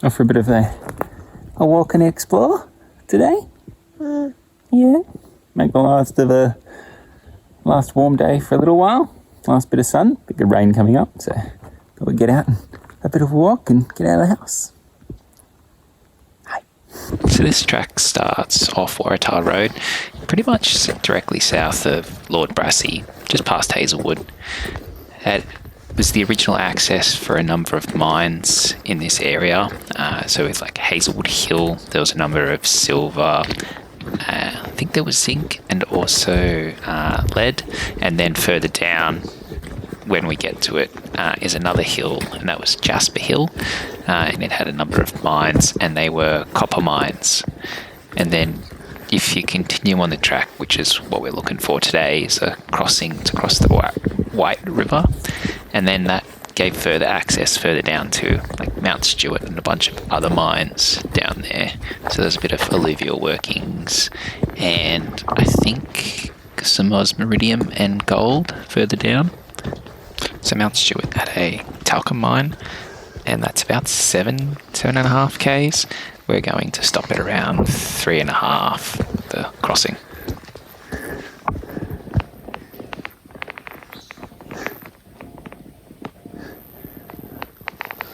Off for a bit of a walk and explore today? Yeah. Make the last warm day for a little while. Last bit of sun, bit of rain coming up, so thought we'd get out and have a bit of a walk and get out of the house. Hi. So this track starts off Waratah Road, pretty much directly south of Lord Brassey, just past Hazelwood. It was the original access for a number of mines in this area. So it's like Hazelwood Hill, there was a number of silver, I think there was zinc and also lead. And then further down, when we get to it, is another hill, and that was Jasper Hill. And it had a number of mines, and they were copper mines. And then if you continue on the track, which is what we're looking for today, is a crossing to cross the White River. And then that gave further access further down to like Mount Stewart and a bunch of other mines down there. So there's a bit of alluvial workings and I think some osmiridium and gold further down. So Mount Stewart had a talcum mine, and that's about 7.5 k's. We're going to stop at around 3.5, the crossing.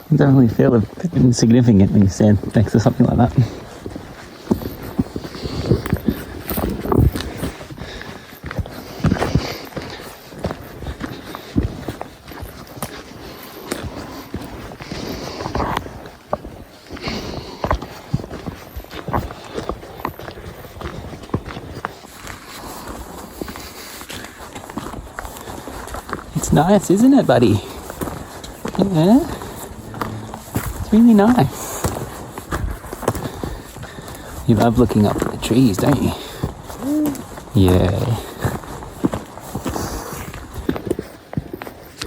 I definitely feel a bit insignificant when you stand next to something like that. It's nice, isn't it, buddy? Yeah. It's really nice. You love looking up at the trees, don't you? Yeah.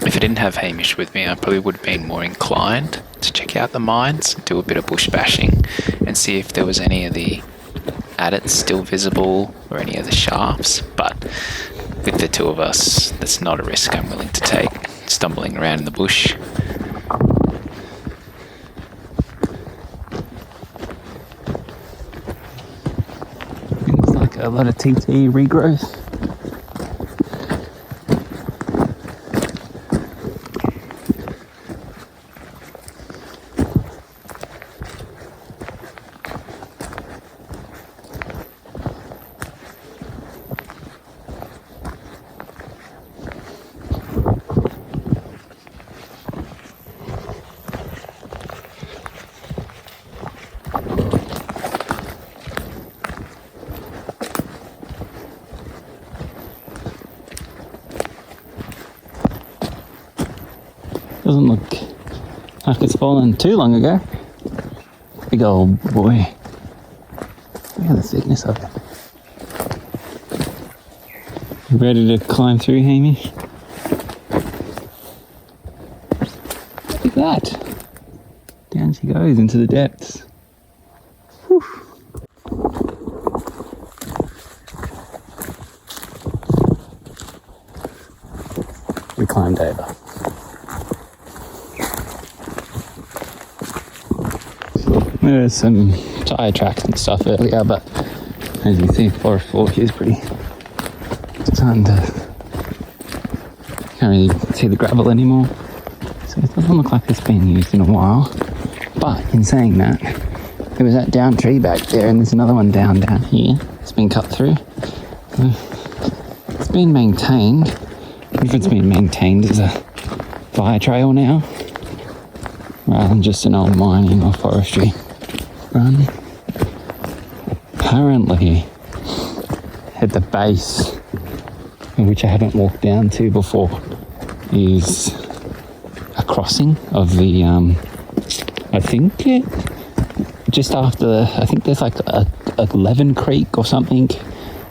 If I didn't have Hamish with me, I probably would have been more inclined to check out the mines, do a bit of bush bashing, and see if there was any of the adits still visible or any of the shafts. But with the two of us, that's not a risk I'm willing to take, stumbling around in the bush. A lot of TT regrowth. Doesn't look like it's fallen too long ago. Big old boy. Look at the thickness of it. You ready to climb through, Hamish? Look at that. Down she goes into the depths. Whew. We climbed over. There was some tyre tracks and stuff earlier, but as you see, Forest Walk is pretty starting to can't really see the gravel anymore, so it doesn't look like it's been used in a while. But in saying that, there was that down tree back there, and there's another one down here. It's been cut through. It's been maintained. If it's been maintained as a fire trail now, rather than just an old mining or forestry run. Apparently, at the base, which I haven't walked down to before, is a crossing of the, I think just after, I think there's like a Leven Creek or something,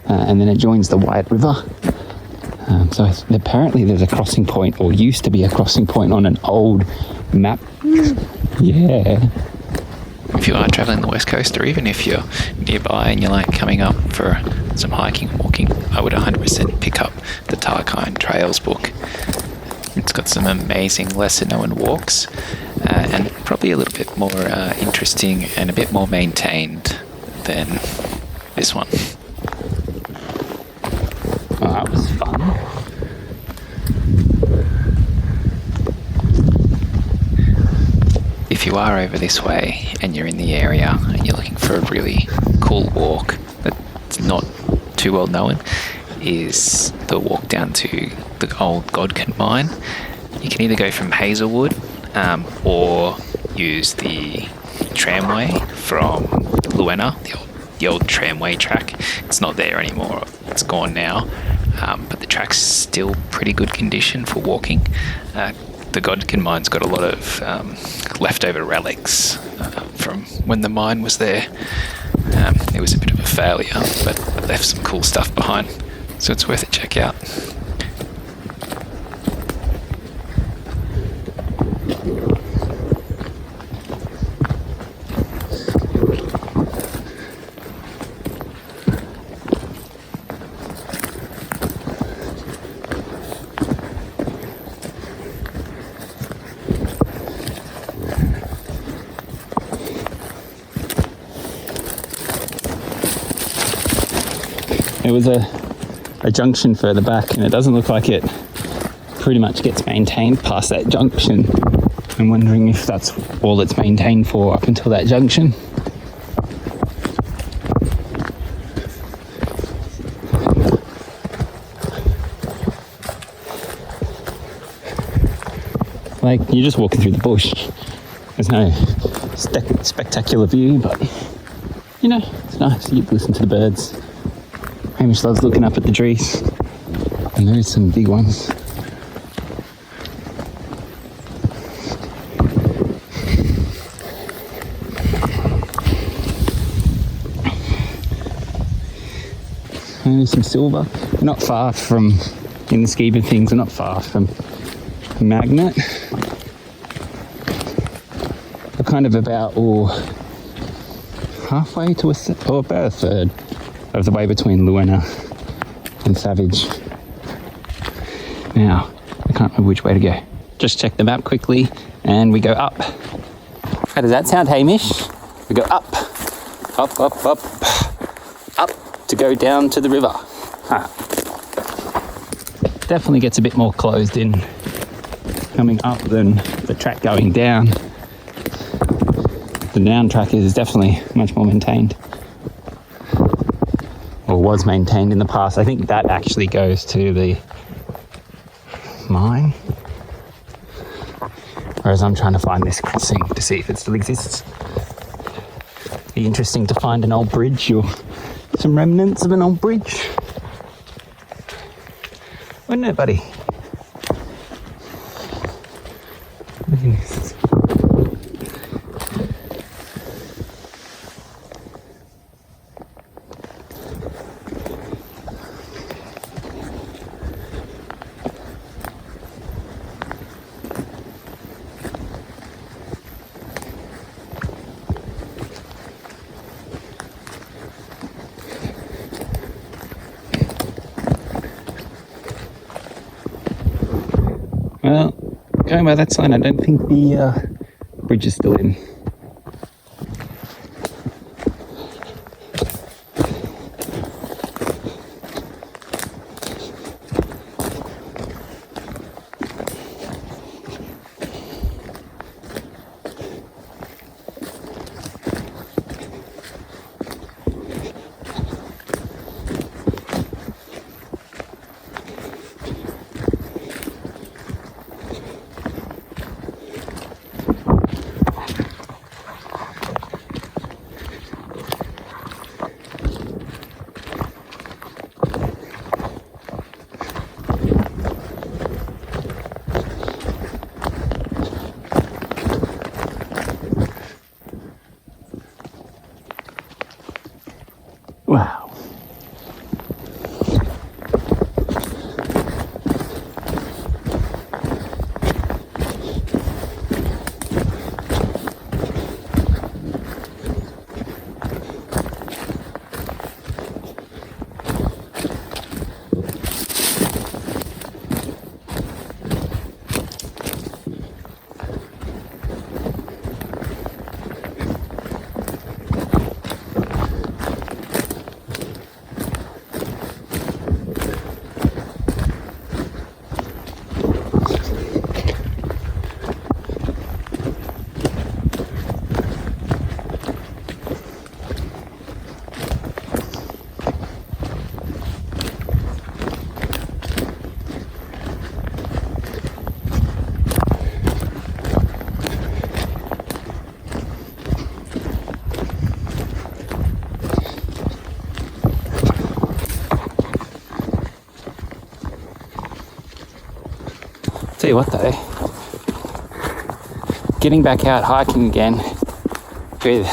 and then it joins the White River. So apparently there's a crossing point, or used to be a crossing point on an old map. Yeah. If you are travelling the West Coast, or even if you're nearby and you're like coming up for some hiking and walking, I would 100% pick up the Tarkine Trails book. It's got some amazing lesser known walks and probably a little bit more interesting and a bit more maintained than this one. Oh, that was fun. If you are over this way and you're in the area and you're looking for a really cool walk that's not too well known, is the walk down to the old Godkin mine. You can either go from Hazelwood or use the tramway from Luena, the old tramway track. It's not there anymore, it's gone now, but the track's still pretty good condition for walking. The Godkin mine's got a lot of leftover relics from when the mine was there. It was a bit of a failure, but it left some cool stuff behind, so it's worth a check out. There was a junction further back, and it doesn't look like it pretty much gets maintained past that junction. I'm wondering if that's all it's maintained for up until that junction. Like, you're just walking through the bush. There's no spectacular view, but you know, it's nice. You listen to the birds. Hamish loves looking up at the trees, and there is some big ones. And there's some silver. We're not far from, in the scheme of things, we're not far from Magnet. We're kind of about halfway to or about a third of the way between Luena and Savage. Now, I can't remember which way to go. Just check the map quickly, and we go up. How does that sound, Hamish? We go up, up, up, up, up to go down to the river. Huh. Definitely gets a bit more closed in coming up than the track going down. The down track is definitely much more maintained. Or was maintained in the past. I think that actually goes to the mine. Whereas I'm trying to find this crossing to see if it still exists. Be interesting to find an old bridge or some remnants of an old bridge. Wouldn't it, buddy? Look at this. Well, going by that sign, I don't think the bridge is still in. Wow. tell you what though, getting back out hiking again with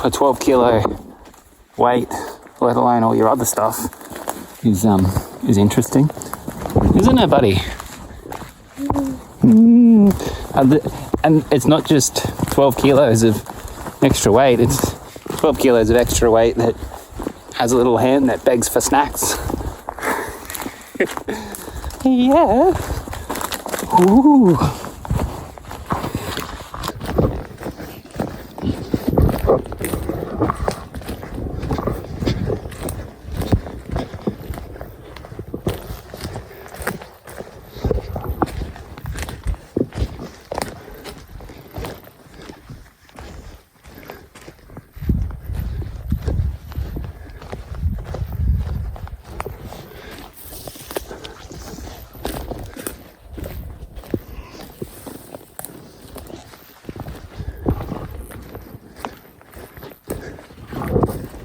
a 12 kilo weight, let alone all your other stuff, is interesting, isn't it, buddy? And it's not just 12 kilos of extra weight, it's 12 kilos of extra weight that has a little hand that begs for snacks. Yeah. Ooh.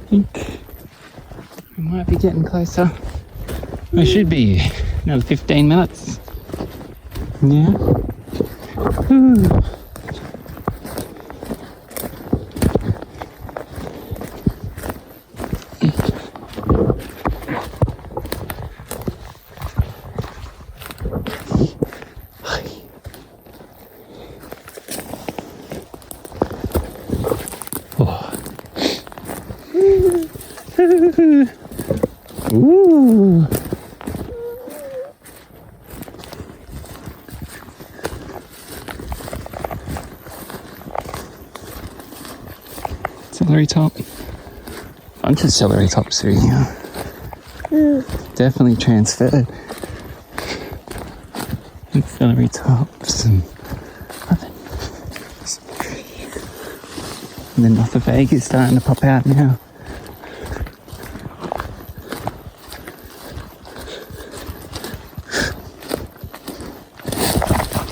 I think we might be getting closer. We should be another 15 minutes. Yeah. Ooh. Ooh. Celery top. Bunch of celery tops through here. Definitely transferred. And celery tops and nothing. And then North of Egg is starting to pop out now.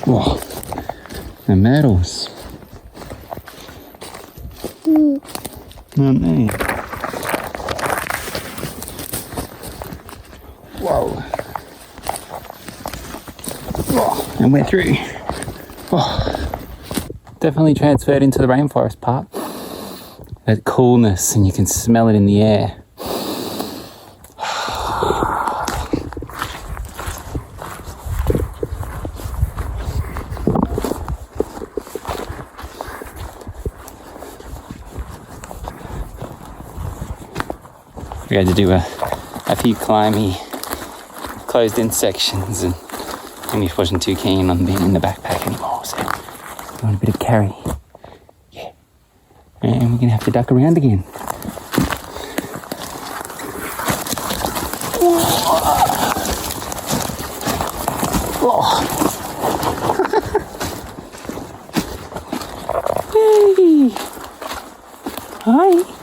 Whoa, the myrtles. Aren't they? Whoa. Whoa, and we're through. Whoa. Definitely transferred into the rainforest part. That coolness, and you can smell it in the air. We had to do a few climby, closed-in sections, and Amy wasn't too keen on being in the backpack anymore, so we want a bit of carry. Yeah. And we're going to have to duck around again. Hey! Hi!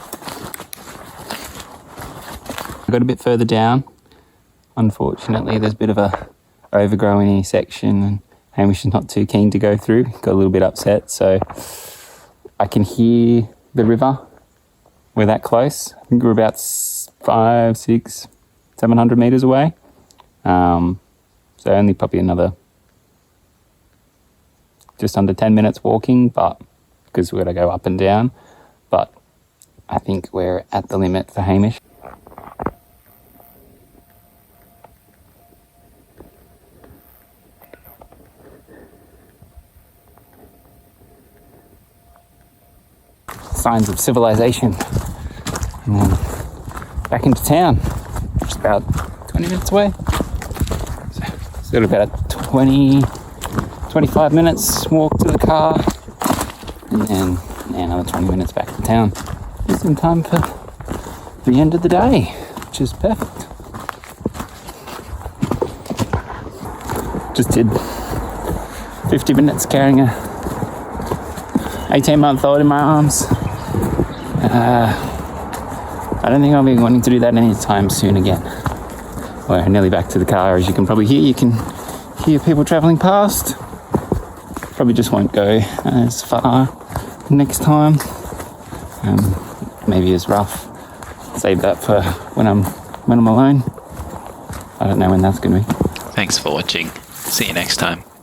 I got a bit further down. Unfortunately, there's a bit of a overgrowing section, and Hamish is not too keen to go through. Got a little bit upset, so I can hear the river. We're that close. I think we're about 500, 600, 700 meters away. So only probably another just under 10 minutes walking, but because we've got to go up and down. But I think we're at the limit for Hamish. Signs of civilization. And then back into town. Just about 20 minutes away. So got about a 25 minutes walk to the car, and then another 20 minutes back to town. Just in time for the end of the day, which is perfect. Just did 50 minutes carrying a 18-month-old in my arms. I don't think I'll be wanting to do that anytime soon again. We're nearly back to the car. As you can probably hear, you can hear people travelling past. Probably just won't go as far next time. Maybe as rough. Save that for when I'm alone. I don't know when that's going to be. Thanks for watching. See you next time.